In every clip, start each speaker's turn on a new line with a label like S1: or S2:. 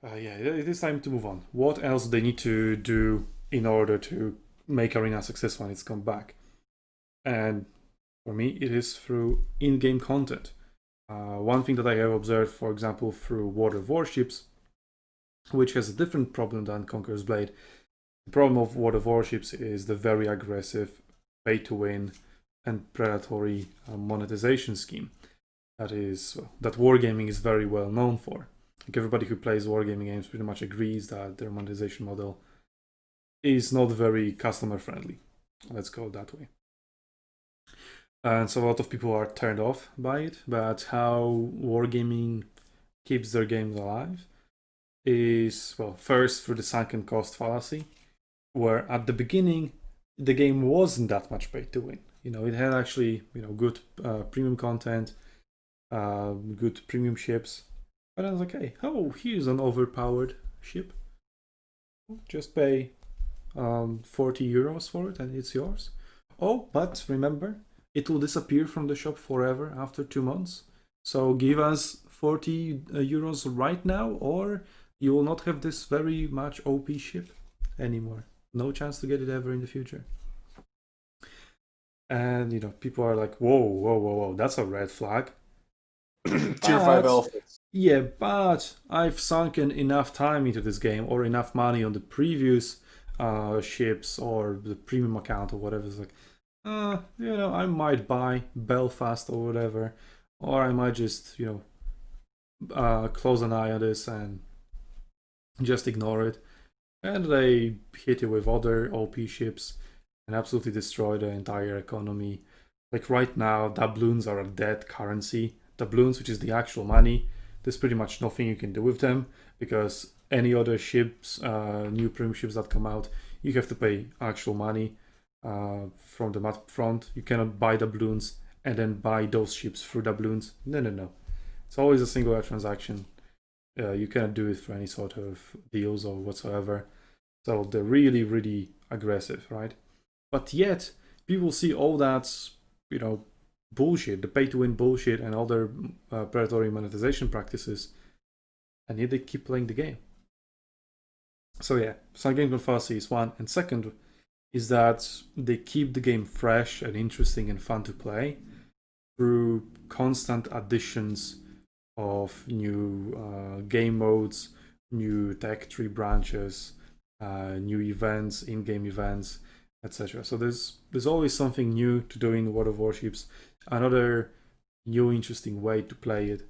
S1: Yeah, it is time to move on. What else do they need to do in order to make Arena successful when it's come back? And for me, it is through in-game content. One thing that I have observed, for example, through World of Warships, which has a different problem than Conqueror's Blade. The problem of World of Warships is the very aggressive pay-to-win and predatory monetization scheme. That wargaming is very well known for. Like everybody who plays wargaming games pretty much agrees that their monetization model is not very customer friendly. Let's go that way. And so a lot of people are turned off by it. But how wargaming keeps their games alive is, well, first through the sunken cost fallacy, where at the beginning the game wasn't that much pay to win. It had actually good premium content, good premium ships. But I was like, hey, here's an overpowered ship. Just pay 40 euros for it and it's yours. Oh, but remember, it will disappear from the shop forever after 2 months. So give us 40 euros right now, or you will not have this very much OP ship anymore. No chance to get it ever in the future. And people are like, whoa, that's a red flag.
S2: Tier 5 elephants.
S1: Yeah, but I've sunken enough time into this game or enough money on the previous ships or the premium account or whatever. It's like, I might buy Belfast or whatever, or I might just, close an eye on this and just ignore it. And they hit you with other OP ships and absolutely destroy the entire economy. Like right now, doubloons are a dead currency. Doubloons, which is the actual money, there's pretty much nothing you can do with them because any other ships, new premium ships that come out, you have to pay actual money from the map front. You cannot buy doubloons and then buy those ships through doubloons. No. It's always a single transaction. You cannot do it for any sort of deals or whatsoever. So they're really, really aggressive, right? But yet, people see all that, bullshit, the pay-to-win bullshit and other predatory monetization practices, and yet they keep playing the game. So yeah, some game fallacy is one. And second is that they keep the game fresh and interesting and fun to play through constant additions of new game modes, new tech tree branches, new events, in-game events, etc. So there's always something new to do in World of Warships, another new interesting way to play it,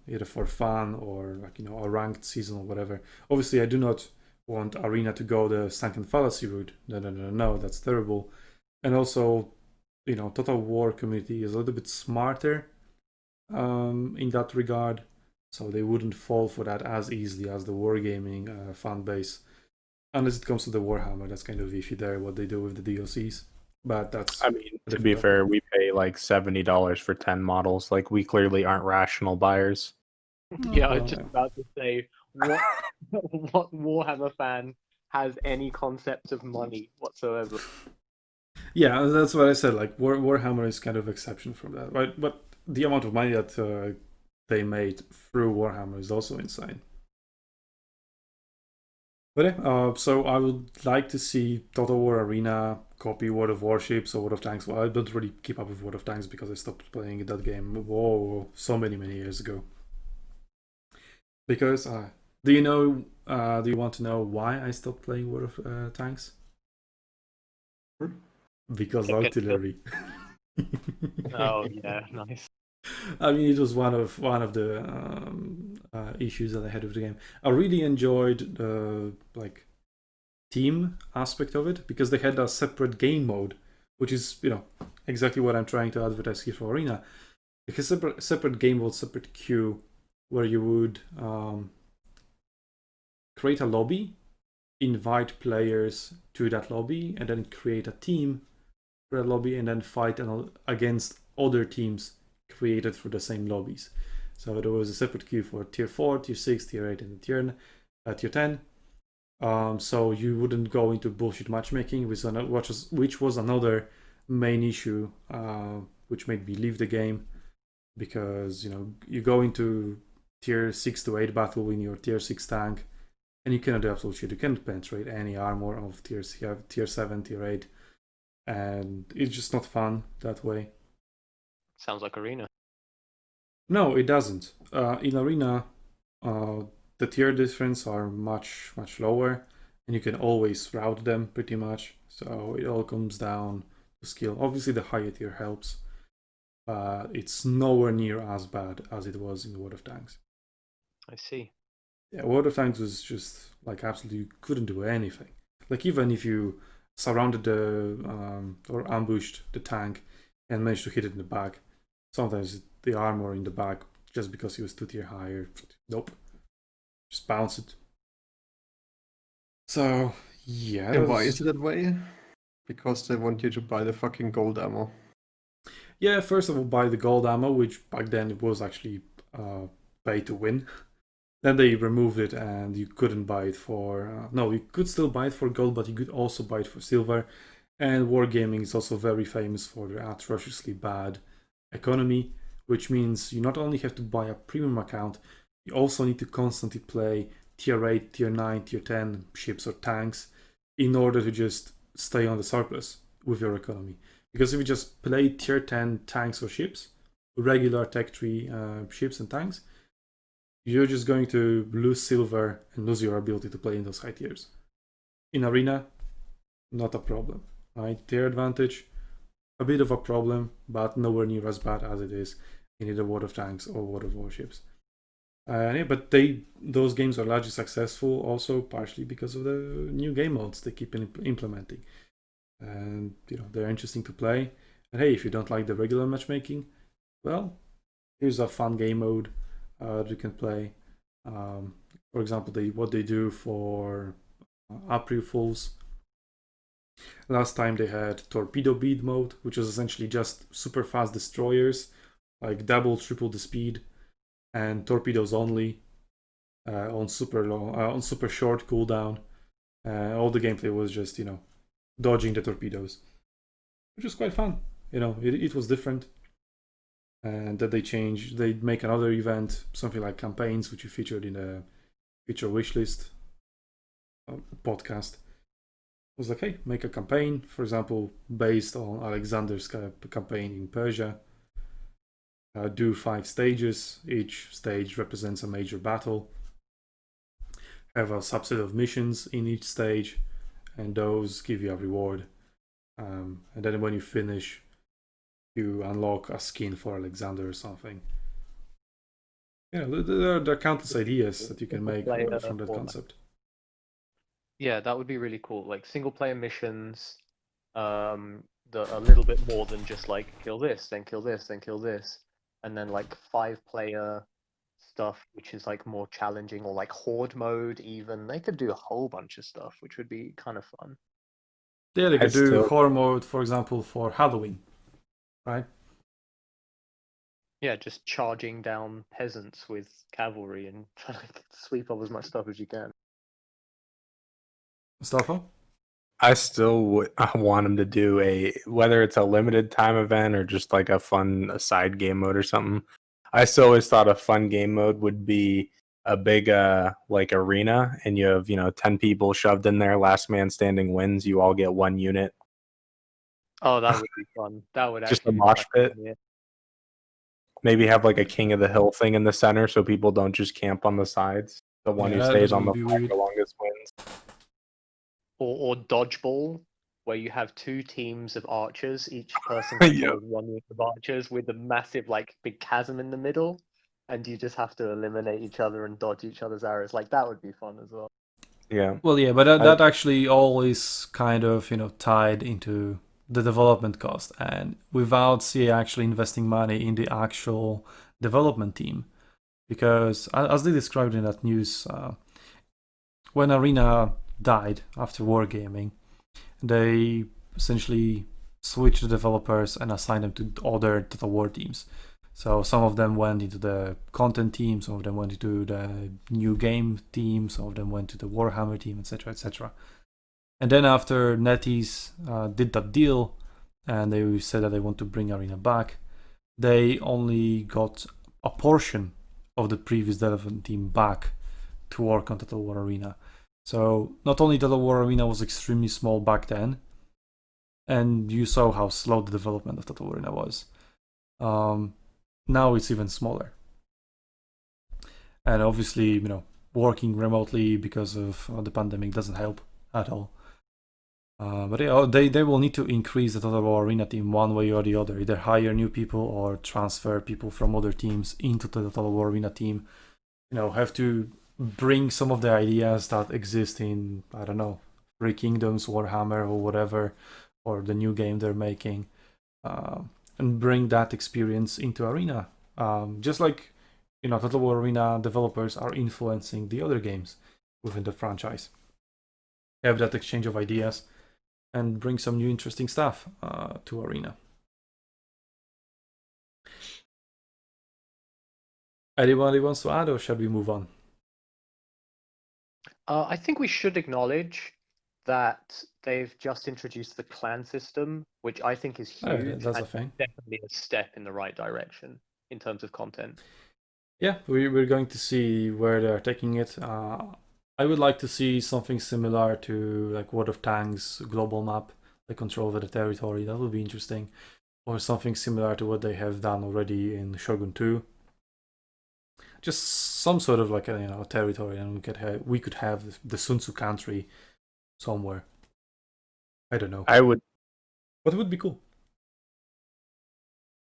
S1: either for fun or a ranked season or whatever. Obviously, I do not want Arena to go the sunken fallacy route. No, that's terrible. And also, Total War community is a little bit smarter in that regard, so they wouldn't fall for that as easily as the wargaming fan base. Unless it comes to the Warhammer, that's kind of iffy there, what they do with the DLCs. But that's...
S3: to be fair, we pay like $70 for 10 models. Like, we clearly aren't rational buyers.
S4: Yeah, I was just about to say, what Warhammer fan has any concept of money whatsoever?
S1: Yeah, that's what I said. Like, Warhammer is kind of exception from that, right? But the amount of money that they made through Warhammer is also insane. But so I would like to see Total War Arena copy World of Warships or World of Tanks. Well, I don't really keep up with World of Tanks because I stopped playing that game so many years ago. Because do you want to know why I stopped playing World of Tanks? Because artillery.
S4: Oh yeah, nice.
S1: I mean, it was one of the issues that I had with the game. I really enjoyed the team aspect of it because they had a separate game mode, which is exactly what I'm trying to advertise here for Arena. Because separate game mode, separate queue, where you would create a lobby, invite players to that lobby, and then create a team for that lobby, and then fight against other teams created for the same lobbies. So there was a separate queue for tier 4, tier 6, tier 8, and tier 10. So you wouldn't go into bullshit matchmaking, which was another main issue, which made me leave the game, because you go into tier 6 to 8 battle in your tier 6 tank, and you cannot do absolute shit. You cannot penetrate any armor of tier 7, tier 8, and it's just not fun that way.
S4: Sounds like Arena.
S1: No, it doesn't. In Arena, the tier difference are much lower, and you can always route them pretty much. So it all comes down to skill. Obviously, the higher tier helps, but it's nowhere near as bad as it was in World of Tanks.
S4: I see.
S1: Yeah, World of Tanks was just like absolutely, you couldn't do anything. Like even if you surrounded or ambushed the tank and managed to hit it in the back, sometimes the armor in the back, just because he was 2 tier higher, nope, just bounce it. So yeah.
S5: And why is it that way? Because they want you to buy the fucking gold ammo.
S1: Yeah, first of all, buy the gold ammo, which back then it was actually pay to win. Then they removed it, and you couldn't buy it for... no, you could still buy it for gold, but you could also buy it for silver. And Wargaming is also very famous for their atrociously bad economy, which means you not only have to buy a premium account, you also need to constantly play tier 8, tier 9, tier 10 ships or tanks in order to just stay on the surplus with your economy. Because if you just play tier 10 tanks or ships, regular tech tree ships and tanks, you're just going to lose silver and lose your ability to play in those high tiers. In Arena, not a problem. Right? Tier advantage, a bit of a problem, but nowhere near as bad as it is in either World of Tanks or World of Warships. Yeah, but those games are largely successful also partially because of the new game modes they keep implementing. And they're interesting to play. And hey, if you don't like the regular matchmaking, well, here's a fun game mode you can play. For example, what they do for April Fools. Last time they had torpedo bead mode, which is essentially just super fast destroyers, like double, triple the speed, and torpedoes only on super short cooldown. All the gameplay was just dodging the torpedoes, which was quite fun. It was different. And that they make another event, something like campaigns, which you featured in a feature wishlist podcast. It was like, hey, make a campaign, for example, based on Alexander's campaign in Persia. Do 5 stages. Each stage represents a major battle. Have a subset of missions in each stage, and those give you a reward. And then when you finish, you unlock a skin for Alexander or something. There are countless ideas that you can make from that concept.
S4: Yeah, that would be really cool. Like single player missions, a little bit more than just like kill this, then kill this, then kill this, and then like 5-player stuff, which is like more challenging, or like horde mode. Even they could do a whole bunch of stuff, which would be kind of fun.
S1: Yeah, they could do horror mode, for example, for Halloween, right?
S4: Yeah, just charging down peasants with cavalry and trying to sweep up as much stuff as you can.
S1: Mustafa?
S3: I still want them to do whether it's a limited time event or just like a fun side game mode or something. I still always thought a fun game mode would be a big like arena, and you have 10 people shoved in there. Last man standing wins. You all get 1 unit.
S4: Oh, that would be fun. That would
S3: just
S4: actually
S3: a mosh pit.
S4: Fun, yeah.
S3: Maybe have like a king of the hill thing in the center, so people don't just camp on the sides. The one who stays on the flag the longest wins.
S4: Or dodgeball, where you have 2 teams of archers, each person controls 1 unit of archers with a massive like big chasm in the middle, and you just have to eliminate each other and dodge each other's arrows. Like that would be fun as well.
S3: Yeah.
S1: Well, yeah, but that actually all is kind of tied into the development cost, and without CA actually investing money in the actual development team, because as they described in that news, when Arena died after Wargaming, they essentially switched the developers and assigned them to other Total War teams. So some of them went into the content team, some of them went into the new game team, some of them went to the Warhammer team, etc., etc. And then after NetEase did that deal, and they said that they want to bring Arena back, they only got a portion of the previous development team back to work on Total War Arena. So not only Total War Arena was extremely small back then, and you saw how slow the development of Total War Arena was. Now it's even smaller. And obviously, working remotely because of the pandemic doesn't help at all. But they will need to increase the Total War Arena team one way or the other. Either hire new people or transfer people from other teams into the Total War Arena team. Have to bring some of the ideas that exist in, I don't know, Three Kingdoms, Warhammer, or whatever, or the new game they're making, and bring that experience into Arena. Just like, Total War Arena developers are influencing the other games within the franchise. Have that exchange of ideas and bring some new interesting stuff to Arena. Anybody wants to add, or shall we move on?
S4: I think we should acknowledge that they've just introduced the clan system, which I think is huge.
S1: That's a
S4: and
S1: thing.
S4: Definitely a step in the right direction in terms of content.
S1: Yeah, we're going to see where they're taking it. I would like to see something similar to like World of Tanks global map, the control over the territory. That would be interesting. Or something similar to what they have done already in Shogun 2. Just some sort of like a territory, and we could have the SUNTZU country somewhere. I don't know.
S3: I would
S1: But it would be cool.